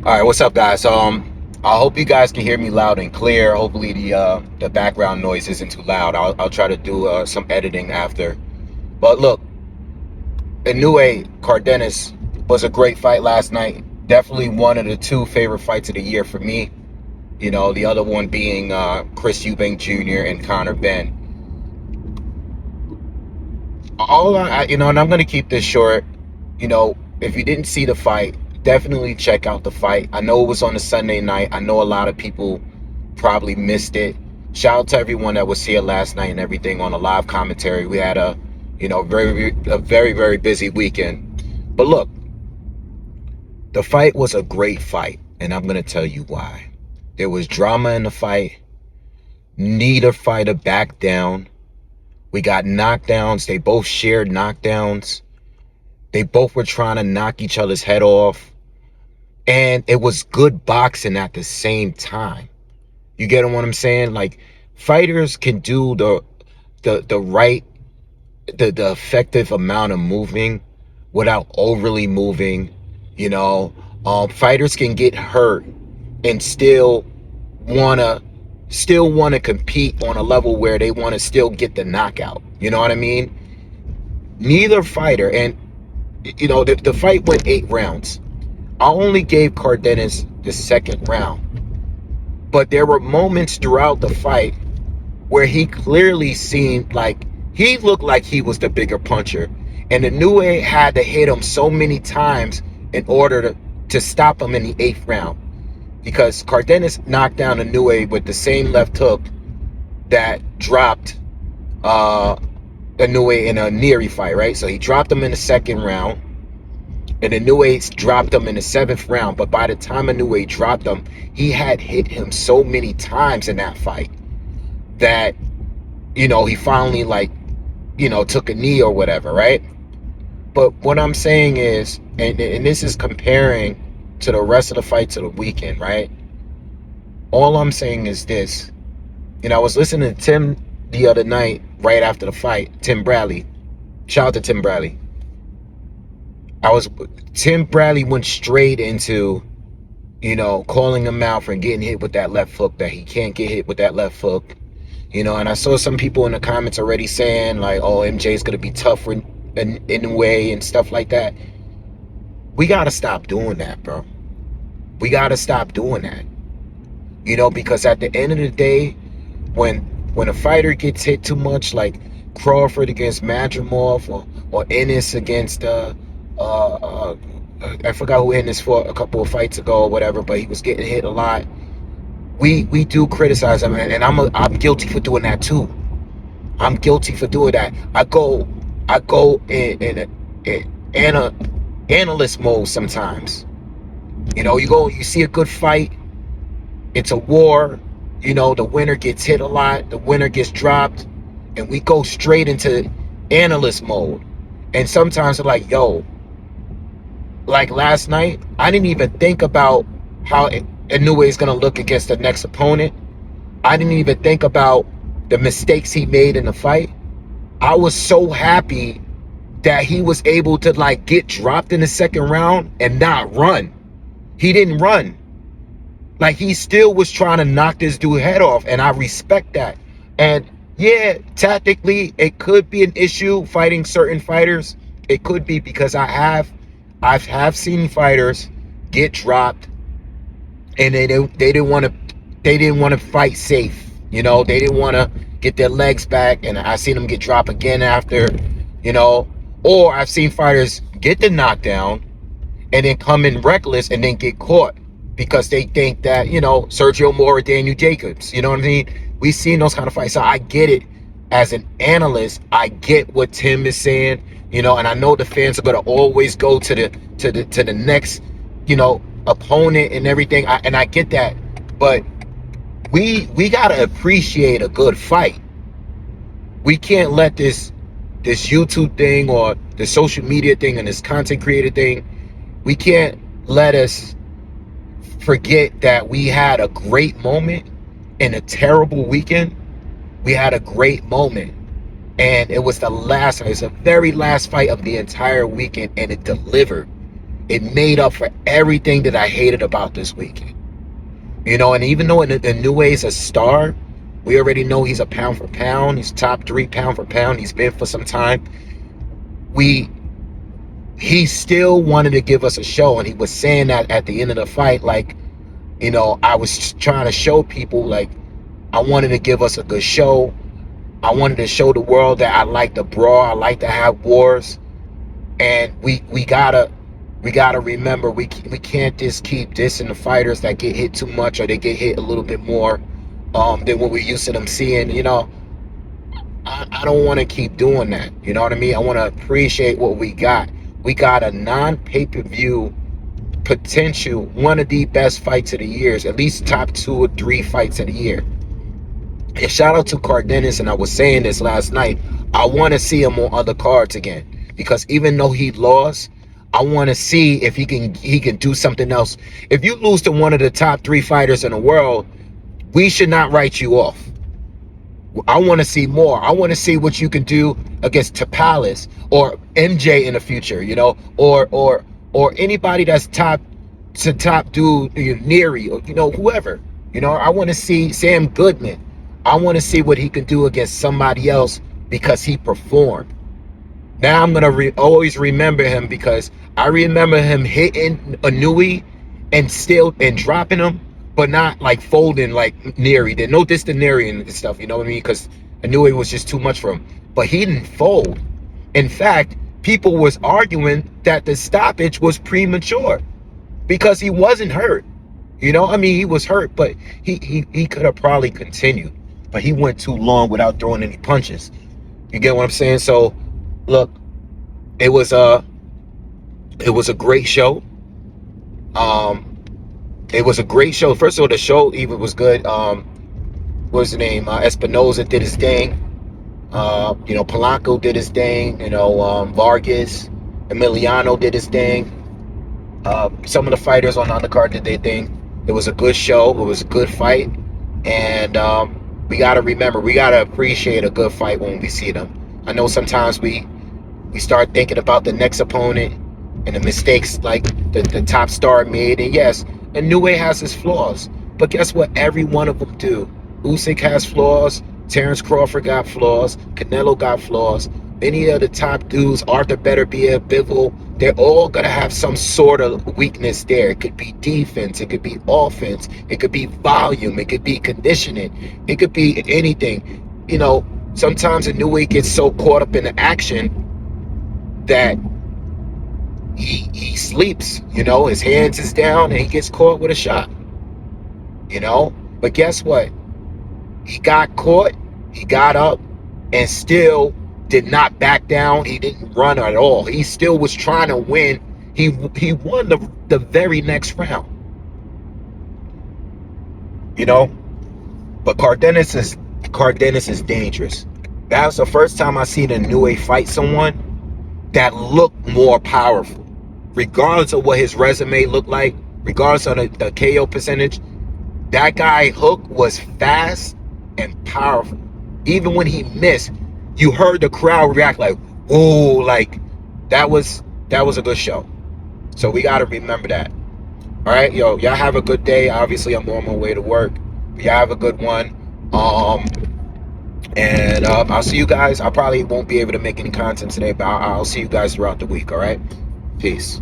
All right, what's up, guys? I hope you guys can hear me loud and clear. Hopefully, the background noise isn't too loud. I'll try to do some editing after. But look, Inoue Cardenas was a great fight last night. Definitely one of the two favorite fights of the year for me. You know, the other one being Chris Eubank Jr. and Conor Benn. And I'm gonna keep this short. You know, if you didn't see the fight, definitely check out the fight. I know it was on a Sunday night. I know a lot of people probably missed it. Shout out to everyone that was here last night and everything on the live commentary. We had a very busy weekend. But look, the fight was a great fight, and I'm gonna tell you why. There was drama in the fight. Neither fighter backed down. We got knockdowns. They both shared knockdowns. They both were trying to knock each other's head off. And it was good boxing at the same time. You get what I'm saying? Like, fighters can do the effective amount of moving without overly moving. You know, fighters can get hurt and still wanna compete on a level where they want to still get the knockout. You know what I mean? Neither fighter, and you know, the fight went 8 rounds. I only gave Cardenas the second round, but there were moments throughout the fight where he clearly seemed like he looked like he was the bigger puncher, and Inoue had to hit him so many times in order to stop him in the 8th round, because Cardenas knocked down Inoue with the same left hook that dropped Inoue in a Neri fight, right? So he dropped him in the 2nd round, and Inoue dropped him in the 7th round. But by the time Inoue dropped him, he had hit him so many times in that fight that, you know, he finally, like, you know, took a knee or whatever, right? But what I'm saying is, and this is comparing to the rest of the fights of the weekend, right? All I'm saying is this. You know, I was listening to Tim the other night, right after the fight, Tim Bradley. Shout out to Tim Bradley. Tim Bradley went straight into, you know, calling him out for getting hit with that left hook, that he can't get hit with that left hook. You know, and I saw some people in the comments already saying, like, oh, MJ's going to be tougher in a way and stuff like that. We got to stop doing that, bro. We got to stop doing that. You know, because at the end of the day, when a fighter gets hit too much, like Crawford against Madrimov or Ennis against I forgot who Ennis fought a couple of fights ago or whatever, but he was getting hit a lot. We do criticize him, and I'm guilty for doing that too. I'm guilty for doing that. I go in analyst mode sometimes. You know, you see a good fight. It's a war. You know, the winner gets hit a lot. The winner gets dropped. And we go straight into analyst mode. And sometimes they're like, yo, like last night, I didn't even think about how Inoue is going to look against the next opponent. I didn't even think about the mistakes he made in the fight. I was so happy that he was able to, like, get dropped in the 2nd round and not run. He didn't run. Like, he still was trying to knock this dude's head off, and I respect that. And yeah, tactically, it could be an issue fighting certain fighters. It could be, because I have seen fighters get dropped, and they didn't want to fight safe. You know, they didn't want to get their legs back, and I seen them get dropped again after, you know. Or I've seen fighters get the knockdown and then come in reckless and then get caught because they think that, you know, Sergio Mora, Daniel Jacobs, you know what I mean? We've seen those kind of fights. So I get it. As an analyst, I get what Tim is saying, you know, and I know the fans are going to always go to the next, you know, opponent and everything. And I get that. But we got to appreciate a good fight. We can't let this YouTube thing or the social media thing and this content creator thing, we can't let us forget that we had a great moment in a terrible weekend. We had a great moment, and it was the very last fight of the entire weekend, and it delivered. It made up for everything that I hated about this weekend. You know, and even though Inoue is a star, we already know he's a pound for pound. He's top 3 pound for pound. He's been for some time. He still wanted to give us a show, and he was saying that at the end of the fight, like, you know, I was trying to show people, like, I wanted to give us a good show. I wanted to show the world that I like to brawl, I like to have wars, and we gotta remember we can't just keep dissing the fighters that get hit too much, or they get hit a little bit more than what we're used to them seeing. You know, I don't want to keep doing that. You know what I mean? I want to appreciate what we got. We got a non-pay-per-view potential, one of the best fights of the years, at least top 2 or 3 fights of the year. And shout out to Cardenas, and I was saying this last night, I want to see him on other cards again, because even though he lost, I want to see if he can do something else. If you lose to one of the top 3 fighters in the world, we should not write you off. I want to see more. I want to see what you can do against Tapalis or MJ in the future, you know, or anybody that's top dude, Neary, or, you know, whoever. You know, I want to see Sam Goodman. I want to see what he can do against somebody else, because he performed. Now I'm gonna always remember him, because I remember him hitting Inoue and dropping him, but not like folding like Neary did. No diss to Neary and stuff, you know what I mean? Because Inoue was just too much for him. But he didn't fold. In fact, people was arguing that the stoppage was premature because he wasn't hurt. You know, I mean, he was hurt, but he could have probably continued. But he went too long without throwing any punches. You get what I'm saying? So, look, it was a great show. It was a great show. First of all, the show even was good. What's the name? Espinosa did his thing. You know, Polanco did his thing. You know, Vargas, Emiliano did his thing. Some of the fighters on the undercard did their thing. It was a good show. It was a good fight. And we got to remember, we got to appreciate a good fight when we see them. I know sometimes we start thinking about the next opponent and the mistakes like the top star made. And yes, Inoue has his flaws. But guess what? Every one of them do. Usyk has flaws. Terrence Crawford got flaws. Canelo got flaws. Any of the top dudes, Arthur Beterbiev, Bivol, they're all going to have some sort of weakness there. It could be defense. It could be offense. It could be volume. It could be conditioning. It could be anything. You know, sometimes Inoue gets so caught up in the action that he sleeps. You know, his hands is down and he gets caught with a shot. You know, but guess what? He got caught. He got up and still did not back down. He didn't run at all. He still was trying to win. He won the very next round. You know, but Cardenas is dangerous. That was the first time I seen Inoue fight someone that looked more powerful, regardless of what his resume looked like, regardless of the KO percentage. That guy Hook was fast and powerful. Even when he missed, you heard the crowd react like, "Whoa!" Like that was a good show. So we got to remember that. All right, yo, y'all have a good day. Obviously, I'm on my way to work. But y'all have a good one. And I'll see you guys. I probably won't be able to make any content today, but I'll see you guys throughout the week. All right, peace.